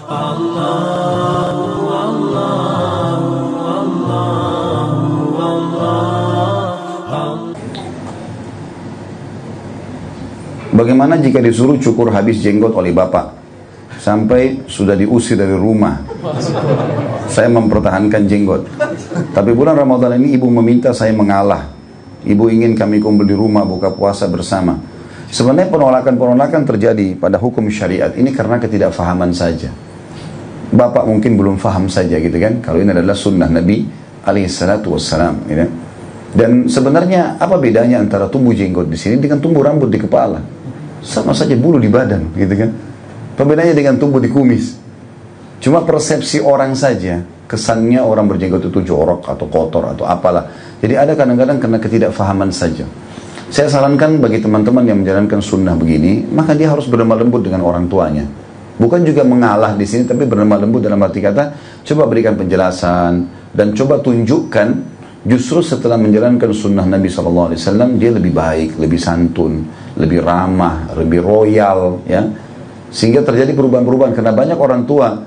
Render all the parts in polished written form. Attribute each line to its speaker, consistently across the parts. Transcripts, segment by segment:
Speaker 1: Bagaimana jika disuruh cukur habis jenggot oleh bapak sampai sudah diusir dari rumah? Saya mempertahankan jenggot. Tapi bulan Ramadan ini ibu meminta saya mengalah. Ibu ingin kami kumpul di rumah buka puasa bersama. Sebenarnya penolakan-penolakan terjadi pada hukum syariat ini karena ketidakfahaman saja. Bapak mungkin belum faham saja gitu kan. Kalau ini adalah sunnah Nabi alaihissalatu wassalam gitu. Dan sebenarnya apa bedanya antara tumbuh jenggot di sini dengan tumbuh rambut di kepala? Sama saja bulu di badan gitu kan. Perbedaannya dengan tumbuh di kumis. Cuma persepsi orang saja, kesannya orang berjenggot itu jorok atau kotor atau apalah. Jadi ada kadang-kadang karena ketidakfahaman saja. Saya sarankan bagi teman-teman yang menjalankan sunnah begini, maka dia harus berlemah lembut dengan orang tuanya. Bukan juga mengalah di sini, tapi berlemah lembut dalam arti kata, coba berikan penjelasan dan coba tunjukkan. Justru setelah menjalankan sunnah Nabi SAW, dia lebih baik, lebih santun, lebih ramah, lebih royal, ya. Sehingga terjadi perubahan-perubahan. Karena banyak orang tua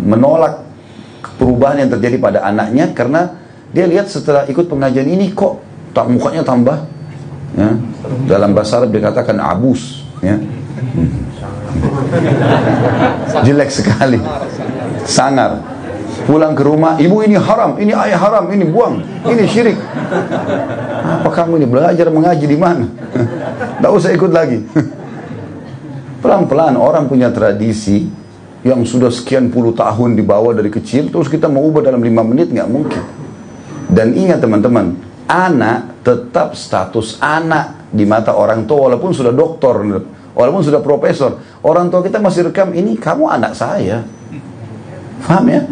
Speaker 1: menolak perubahan yang terjadi pada anaknya karena dia lihat setelah ikut pengajian ini kok mukanya tambah, ya. Dalam bahasa Arab dikatakan abus, ya. Jelek sekali, sangar. Pulang ke rumah, ibu ini haram, ini ayah haram, ini buang, ini syirik. Apa kamu ini belajar mengaji di mana? Tak usah ikut lagi. Pelan-pelan orang punya tradisi yang sudah sekian puluh tahun dibawa dari kecil, terus kita mau ubah dalam 5 menit, nggak mungkin. Dan ingat teman-teman, anak tetap status anak di mata orang tua walaupun sudah doktor, walaupun sudah profesor. Orang tua kita masih rekam, ini kamu anak saya. Paham ya?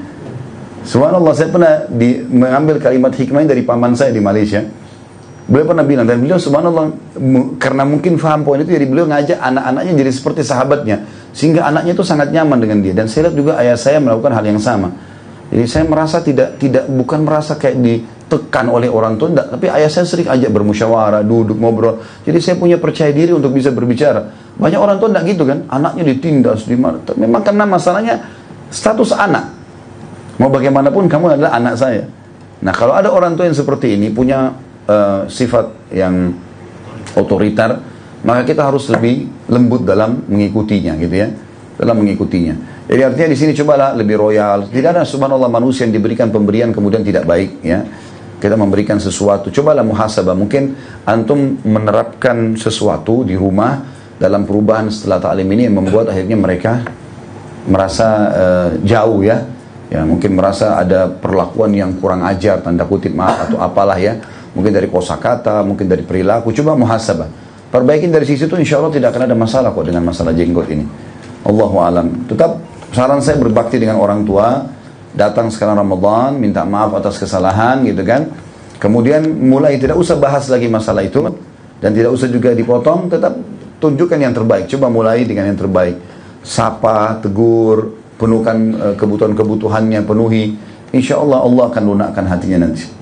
Speaker 1: Subhanallah, saya pernah mengambil kalimat hikmah dari paman saya di Malaysia. Beliau pernah bilang, dan beliau subhanallah, karena mungkin faham poin itu, jadi beliau ngajak anak-anaknya jadi seperti sahabatnya, sehingga anaknya itu sangat nyaman dengan dia. Dan saya lihat juga ayah saya melakukan hal yang sama. Jadi saya merasa bukan merasa kayak ditekan oleh orang tua, enggak, tapi ayah saya sering ajak bermusyawarah, duduk, ngobrol. Jadi saya punya percaya diri untuk bisa berbicara. Banyak orang tua enggak gitu kan, anaknya ditindas, memang karena masalahnya status anak. Mau bagaimanapun kamu adalah anak saya. Nah kalau ada orang tua yang seperti ini punya sifat yang otoriter, maka kita harus lebih lembut dalam mengikutinya gitu ya, dalam mengikutinya. Jadi artinya di sini cobalah lebih royal. Tidak ada subhanallah manusia yang diberikan pemberian kemudian tidak baik ya. Kita memberikan sesuatu, cobalah muhasabah. Mungkin antum menerapkan sesuatu di rumah dalam perubahan setelah ta'lim ini yang membuat akhirnya mereka merasa jauh ya. Ya mungkin merasa ada perlakuan yang kurang ajar, tanda kutip maaf atau apalah ya. Mungkin dari kosakata, mungkin dari perilaku. Coba muhasabah. Perbaikin dari sisi itu insya Allah tidak akan ada masalah kok dengan masalah jenggot ini. Allahu alam. Tetap saran saya berbakti dengan orang tua. Datang sekarang Ramadan, minta maaf atas kesalahan gitu kan. Kemudian mulai tidak usah bahas lagi masalah itu. Dan tidak usah juga dipotong. Tetap tunjukkan yang terbaik. Coba mulai dengan yang terbaik. Sapa, tegur, penuhkan kebutuhan-kebutuhannya, penuhi. Insya Allah Allah akan lunakkan hatinya nanti.